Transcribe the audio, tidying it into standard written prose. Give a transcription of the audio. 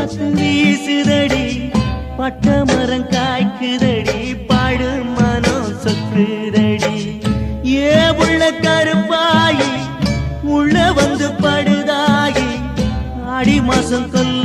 காத்து வீசுதடி பட்ட மரம் காய்க்குதடி பாடு மனம் சொக்குதடி ஏ உள்ள கருப்பாயி உள்ள வந்து படுதாயி ஆடி மாசம் கொல்ல